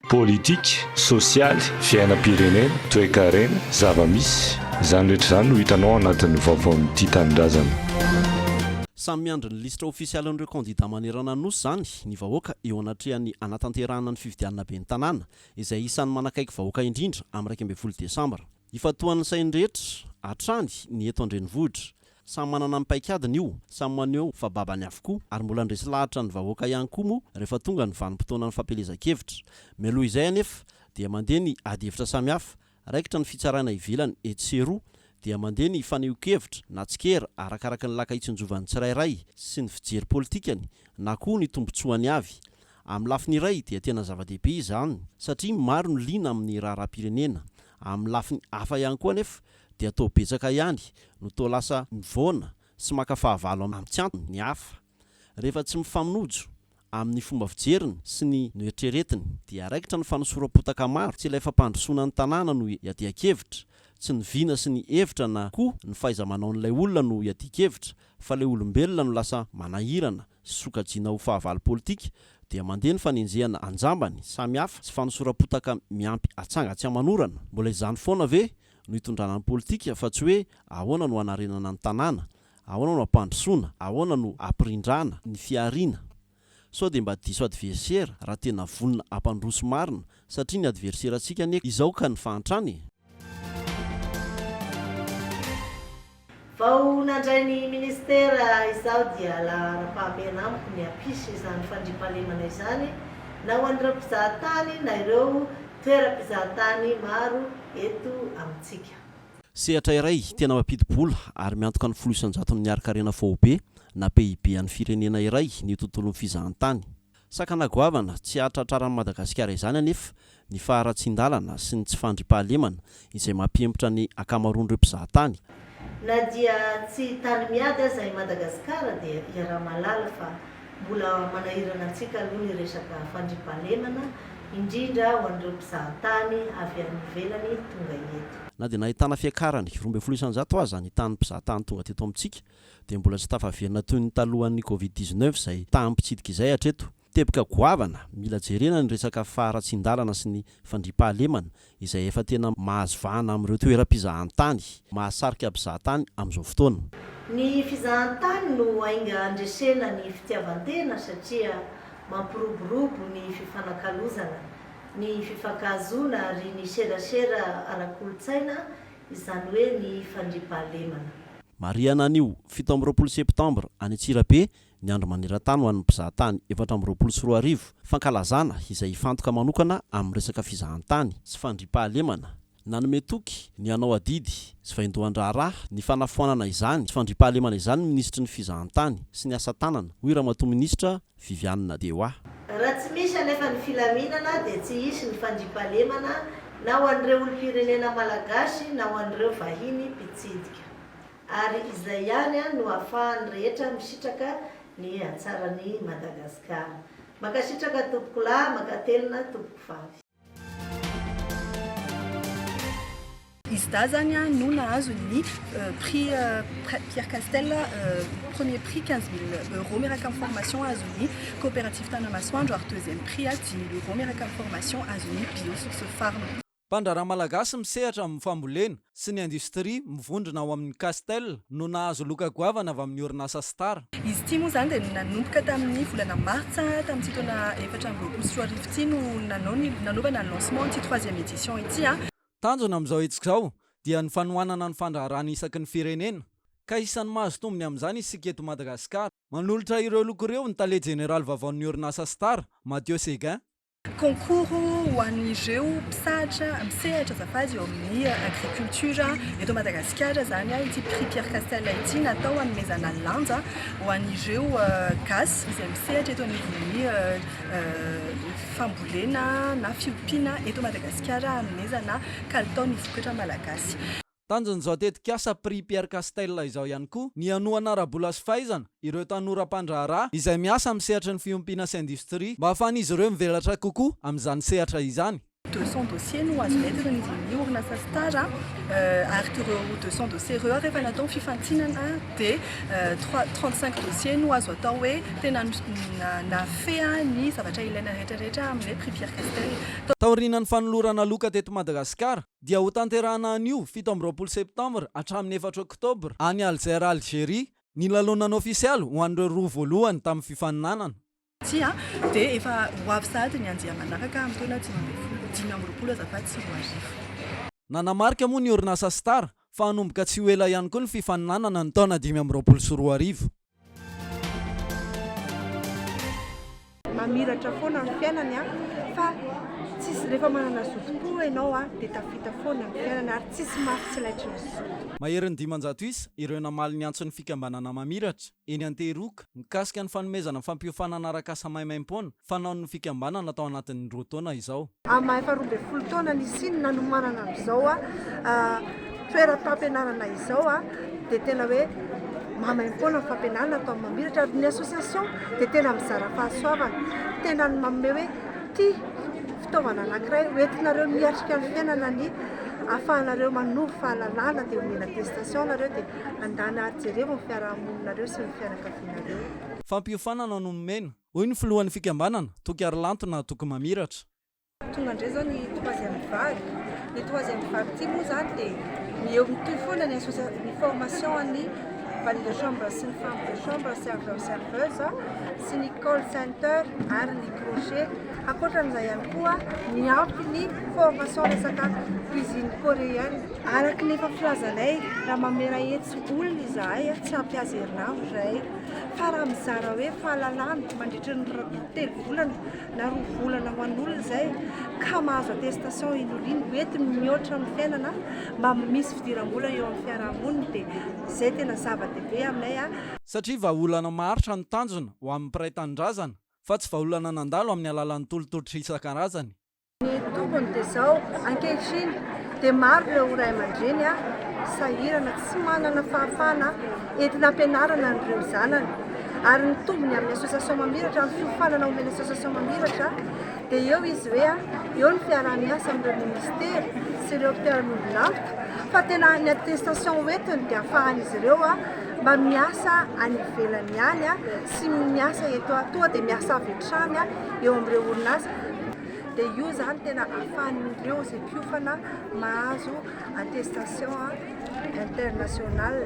politika, sosialy, fiainam-pirenena, toe-karena, zava-misy, izany rehetra izany no hitanao anatin'ny vaovaon'ity tanindrazana. Samy miandry ny lisitra ofisialin'ireo kandida manerana nosy zany ny vahoaka eo anatrehany anatanterahana ny fifidianana be ny tanàna izay isan'ny manakaiky vahoaka indrindra amin'ny 12 Desambra. Ifatoan'ny sainy rehetra hatrany ny eto Andrenivohitra. Samy manana ny paikadiny io, samy maneho fa babany avokoa ary mbola andresy lahatra ny vahoaka ihany koa moa rehefa tonga ny vanim-potoana ny fampelezan-kevitra. Mialoha izay anefa dia mandeha ny ady hevitra samihafa, raikitra ny fitsarana ivelany etseroa dia mandeha ny faneho-kevitra na tsikera arakaraka ny lakaitsinjovan'ny tsirairay sy ny fijery politikany na koa ny tombotsoany avy. Amin'ny lafiny iray dia tena zava-dehibe izany satria maro ny liana amin'ny raharaham-pirenena. Amin'ny lafiny hafa ihany koa anefa dia atao betsaka ihany no toa lasa mivoana sy maka fahavalo amin'ny tsiantony ny hafa. Rehefa tsy mifamonojo amin'ny fomba fijeriny sy ny eritreretiny dia raikitra ny fanosoram-potaka maro tsy ilay fampandrosoana ny tanàna no iadian-kevitra, tsy ny vina sy ny hevitra na koa ny fahaiza-manao n'ilay olona no iadian-kevitra, fa ilay olombelona no lasa manahirana sy sokajiana ho fahavalo politika dia mandeha ny fanenjehana anjambany samihafa sy fanosoram-potaka miampy atsangatsy amanorana. Mbola izany foana ve no hitondrana ny politika fa tsy hoe ahoana no hanarenana ny tanàna, ahoana no hampandrosoana, ahoana no hampirindrana ny fiariana. Sao dia mba diso adversera raha tena vonona hampandroso marina satria ny adverserantsika anie izao ka ny fahantrany. Vao nandray ny ministera izao dia lahara-pahamehana amiko ny apisy izany fandriampahalemana izany na ho an'ireo mpizahatany na ireo toeram-pizahatany maro eto amintsika. Sehatra iray tena mampidi-bola ary miantoka ny 10,000 niarikarena fobe na PIB an'ny firenena iray ny tontolon'ny fizahantany. Sakana goavana tsy ahatratraran'ny Madagasikara izany anefa ny faharatsin-dalana sy ny tsy fandriampahalemana izay mampiempotra ny akamaroan'ireo mpizahatany. Na dia tsy tany miady aza i Madagasikara dia iaraha-malala fa mbola manahirana antsika aloha ny resaka fandriampahalemana indrindra ho an'ireo mpizahatany avy any ivelany tonga eto. Na dia nahitana fiakarany 12% aza ny tany mpizahatany tonga teto amintsika dia mbola tsy tafaverina toy ny talohan'ny Covid-19 izay tahampitsidika izay hatreto. Teboka goavana mila jerena ny resaka faharatsin-dalana sy ny fandriampahalemana izay efa tena mahazo vahana amin'ireo toeram-pizahantany, mahasarika mpizahatany amin'izao fotoana. Ny fizahantany no ainga andresena ny fitiavan-tena satria mampiroborobo ny fifanakalozana, ny fifankahazoana ary ny serasera ara-kolontsaina izany hoe ny fandriampahalemana. Mariana anio 17 Septambra any Antsirabe ny andro maneran-tany ho an'ny mpizahatany 424 fankalazana izay ifantoka manokana amin'ny resaka fizahantany sy fandriampahalemana. Nanome toky ny anao adidy sy vaindohan-draharaha ny fanafoanana izany sy fandriampahalemana izany ny ministry ny fizahantany sy ny asa tanana hoy Ramatoa Ministra Viviane Deoa. Raha tsy misy anefa ny filaminana dia tsy hisy ny fandriampahalemana na ho an'ireo olom-pirenena malagasy na ho an'ireo vahiny mpitsidika. Ary izay ihany no ahafahan'ny rehetra misitraka ny antsarany Madagasikara. Makasitraka tompoko lahy, makatelina tompoko vavy. Izy da zany no nahazo ny prix Pierre Castel, premier prix 15 000 € miaraka amin'ny formation azony coopérative Tanamasoandro ary deuxième prix 10 000 € miaraka amin'ny formation azony biosource farm. Mpandraraha malagasy misehatra amin'ny fambolena sy ny industria mivondrona ao amin'ny Castel no nahazo loka goavana avy amin'ny orinasa Star. Izy ity moa zany dia nanomboka tamin'ny volana martsa tamin'ny taona 2024 ity no nanaovana ny lancement ity 3e édition ity. Tanjona amin'izao hetsika izao dia ny fanohanana ny fandraharana isaky ny firenena ka isan'ny mahazo tombony amin'izany isika eto Madagasikara. Manolotra ireo loko ireo ny tale général vavaon'ny orinasa Star Mathieu Seguin. Concours ho an'ireo mpisahatra misehatra azafady eo amin'ny agriculture eto Madagasikara zany ity prix Pierre Castel ity natao hanomezana lanja ho an'ireo gasy izay misehatra eto anivon'ny fambolena na fiompiana eto Madagasikara hanomezana kalitao ny vokatra malagasy. Tanjon'izao tetikasa prix Pierre Castel izao ihany koa ny anohana ara-bola sy fahaizana ireo tanora mpandraharaha izay miasa amin'ny sehatra ny fiompiana sy industria mba ahafahan'izy ireo mivelatra kokoa amin'izany sehatra izany. 200 dossiers no azo entina ny orinasa stage ary ireo 200 dossiers ireo rehefa natao fifantinana dia 35 dossiers no azo atao hoe tena nafea ny zavatra ilaina rehetrarehetra amin'ilay prix Pierre Castel. taorian'ny fanolorana loka teto Madagasikara dia ho tanterahana anio 17 septambra hatramin'ny 4 oktobra any Alzera Algérie ny lalonana ofisialy ho an'ireo roa voalohany tamin'ny fifaninanana. Dia efa ho avy sady ny anjea manaraka amin'ny taona 2020 azafady sy 2020. Nanamarika moa ny orinasa Star fa hanomboka tsy ho ela ihany koa ny fifaninanana ny taona 2024. Mamiratra foana ny fiainany fa tsisy rehefa manana zotom-po ianao dia tafita foana ny fiainany ary tsisy mafy tsy laitry ny zoto. Maherin'ny 500 isa ireo namaly ny antson'ny fikambanana mamiratra eny Antehiroka mikasika ny fanomezana fampiofanana arak'asa maimaim-poana fanaon'ny fikambanana tao anatin'ny 2 taona izao. Amin'ny maha 12 taona ny siny nanomanana amin'izao toeram-pampianarana izao dia tena hoe maimaim-poana ny fampianarana atao mamiratra ary ny association dia tena mizara fahasoavana tena ny manome hoe ty fitaovana anankiray hoentinareo miatrika ny fiainana ny ahafahanareo manovy fahalalana dia omena testation nareo dia andana ajerevo ny fiarahamoninareo sy ny fianakavianareo. Fampiofanana no nomena hoy ny filohan'ny fikambanana Toky Arlantona Toky Mamiratra. Tonga indray zao ny 3e vague. Ny 3e vague ity moa zany dia mitohy foana ny formation an'ny valet de chambre sy ny femme de chambre, serveuse sy ny call center ary ny crochet. Ankoatran'izay ihany koa miampy ny formation resaka cuisine coréenne. Araky ny efa filazanay raha mamera hetsy olona izahay tsy ampy azy herinandro izahay fa raha mizara hoe fahalalana mandritra ny 3 volana na 2 volana ho an'olona izay ka mahazo attestation iny olona hoentiny mihoatra amin'ny fiainana mba misy fidiram-bola eo amin'ny fiarahamonina dia izay tena zava-dehibe aminay Satria vahaolana maharitra ny tanjona ho amin'ny mpiray tanindrazana fa tsy vahaolana nandalo amin'ny alalan'ny tolotolotra isan-karazany. Ny tombony dia izao ankehitriny dia maro ireo ray aman-dreny sahirana tsy manana fahafahana entina ampianarana an'ireo zanany ary ny tombony amin'ny association mamiratra amin'ny fiofanana omeny association mamiratra dia eo izy hoe eo ny fiarah-miasa amin'ireo ministera sy ireo mpiara-miombonantoka fa tena ny attestation hoentiny dia ahafahan'izy ireo mba miasa any ivelany any sy miasa eto atoa dia miasa avy hatrany eo amin'ireo orinasa. Dia io zany tena ahafahan'ireo izay mpiofana mahazo attestation internationale.